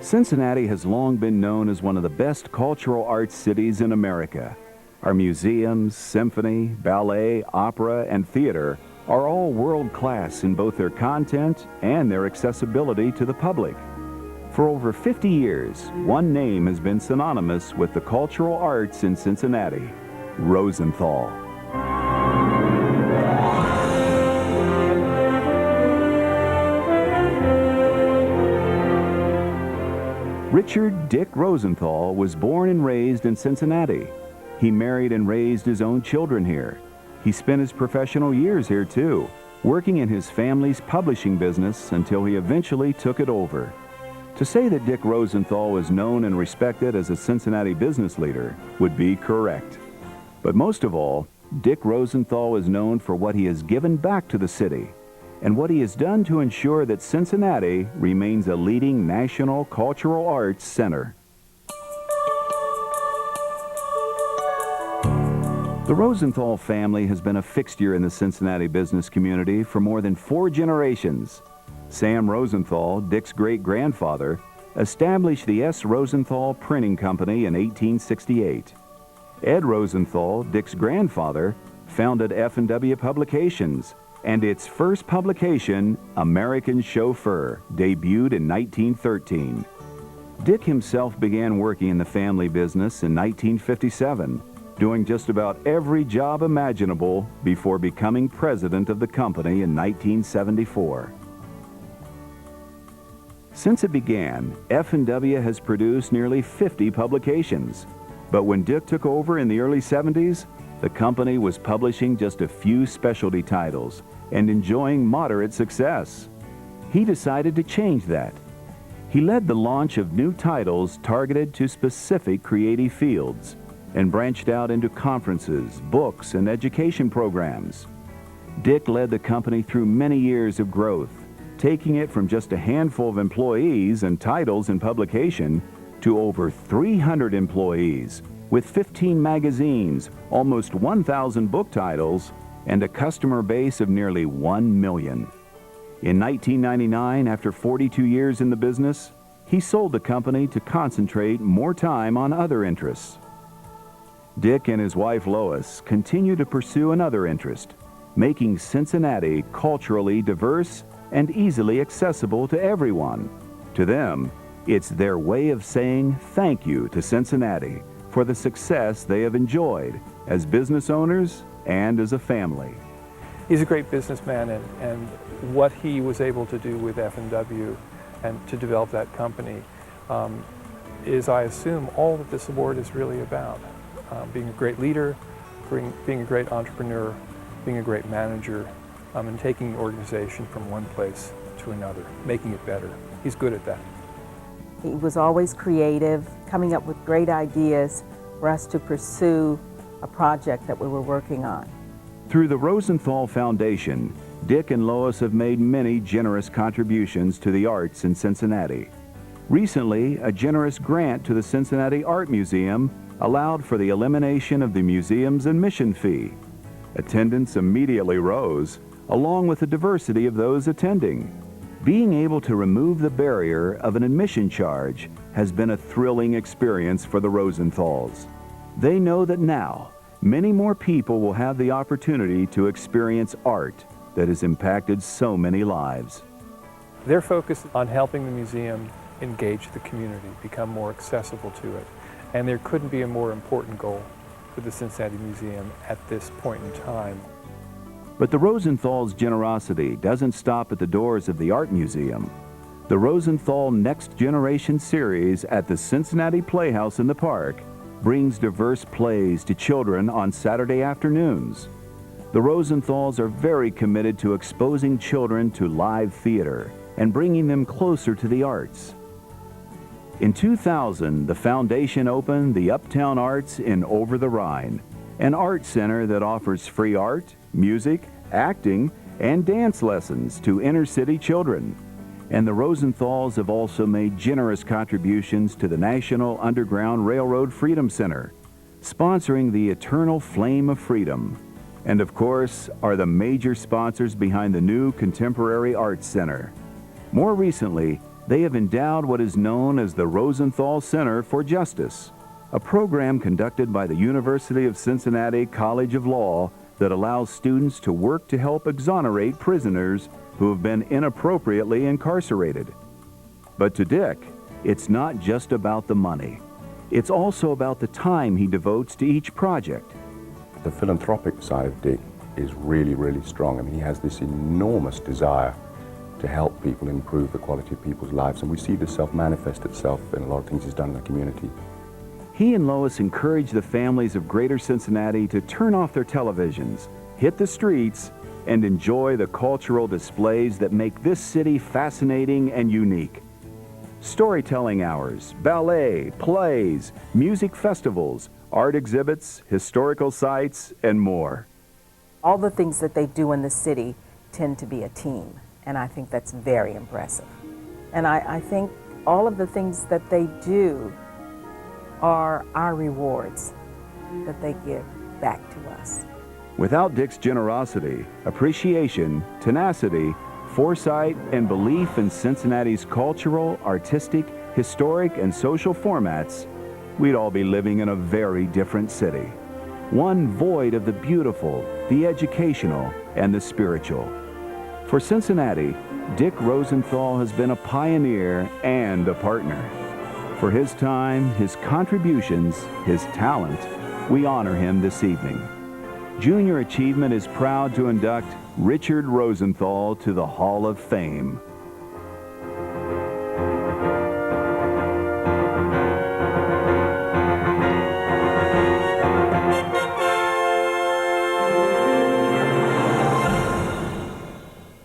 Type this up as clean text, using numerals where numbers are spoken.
Cincinnati has long been known as one of the best cultural arts cities in America. Our museums, symphony, ballet, opera, and theater are all world-class in both their content and their accessibility to the public. For over 50 years, one name has been synonymous with the cultural arts in Cincinnati: Rosenthal. Richard Dick Rosenthal was born and raised in Cincinnati. He married and raised his own children here. He spent his professional years here too, working in his family's publishing business until he eventually took it over. To say that Dick Rosenthal was known and respected as a Cincinnati business leader would be correct. But most of all, Dick Rosenthal is known for what he has given back to the city and what he has done to ensure that Cincinnati remains a leading national cultural arts center. The Rosenthal family has been a fixture in the Cincinnati business community for more than 4 generations. Sam Rosenthal, Dick's great-grandfather, established the S. Rosenthal Printing Company in 1868. Ed Rosenthal, Dick's grandfather, founded F&W Publications, and its first publication, American Chauffeur, debuted in 1913. Dick himself began working in the family business in 1957, doing just about every job imaginable before becoming president of the company in 1974. Since it began, F&W has produced nearly 50 publications. But when Dick took over in the early 70s, the company was publishing just a few specialty titles and enjoying moderate success. He decided to change that. He led the launch of new titles targeted to specific creative fields and branched out into conferences, books, and education programs. Dick led the company through many years of growth, taking it from just a handful of employees and titles in publication to over 300 employees, with 15 magazines, almost 1,000 book titles, and a customer base of nearly 1 million. In 1999, after 42 years in the business, he sold the company to concentrate more time on other interests. Dick and his wife Lois continue to pursue another interest, making Cincinnati culturally diverse and easily accessible to everyone. To them, it's their way of saying thank you to Cincinnati for the success they have enjoyed as business owners and as a family. He's a great businessman, and what he was able to do with F&W and to develop that company is, I assume, all that this award is really about. Being a great leader, being a great entrepreneur, being a great manager, and taking the organization from one place to another, making it better. He's good at that. He was always creative, coming up with great ideas for us to pursue a project that we were working on. Through the Rosenthal Foundation, Dick and Lois have made many generous contributions to the arts in Cincinnati. Recently, a generous grant to the Cincinnati Art Museum allowed for the elimination of the museum's admission fee. Attendance immediately rose, along with the diversity of those attending. Being able to remove the barrier of an admission charge has been a thrilling experience for the Rosenthals. They know that now, many more people will have the opportunity to experience art that has impacted so many lives. They're focused on helping the museum engage the community, become more accessible to it. And there couldn't be a more important goal for the Cincinnati Museum at this point in time. But the Rosenthals' generosity doesn't stop at the doors of the Art Museum. The Rosenthal Next Generation series at the Cincinnati Playhouse in the Park brings diverse plays to children on Saturday afternoons. The Rosenthals are very committed to exposing children to live theater and bringing them closer to the arts. In 2000, the foundation opened the Uptown Arts in Over the Rhine, an art center that offers free art, music, acting, and dance lessons to inner-city children. And the Rosenthals have also made generous contributions to the National Underground Railroad Freedom Center, sponsoring the Eternal Flame of Freedom, and of course are the major sponsors behind the new Contemporary Arts Center. More recently, They have endowed what is known as the Rosenthal Center for Justice, a program conducted by the University of Cincinnati College of Law that allows students to work to help exonerate prisoners who have been inappropriately incarcerated. But to Dick, it's not just about the money. It's also about the time he devotes to each project. The philanthropic side of Dick is really, really strong. I mean, he has this enormous desire to help people improve the quality of people's lives, and we see this self-manifest itself in a lot of things he's done in the community. He and Lois encourage the families of Greater Cincinnati to turn off their televisions, hit the streets, and enjoy the cultural displays that make this city fascinating and unique. Storytelling hours, ballet, plays, music festivals, art exhibits, historical sites, and more. All the things that they do in the city tend to be a team, and I think that's very impressive. And I think all of the things that they do are our rewards that they give back to us. Without Dick's generosity, appreciation, tenacity, foresight, and belief in Cincinnati's cultural, artistic, historic, and social formats, we'd all be living in a very different city. One void of the beautiful, the educational, and the spiritual. For Cincinnati, Dick Rosenthal has been a pioneer and a partner. For his time, his contributions, his talent, we honor him this evening. Junior Achievement is proud to induct Richard Rosenthal to the Hall of Fame.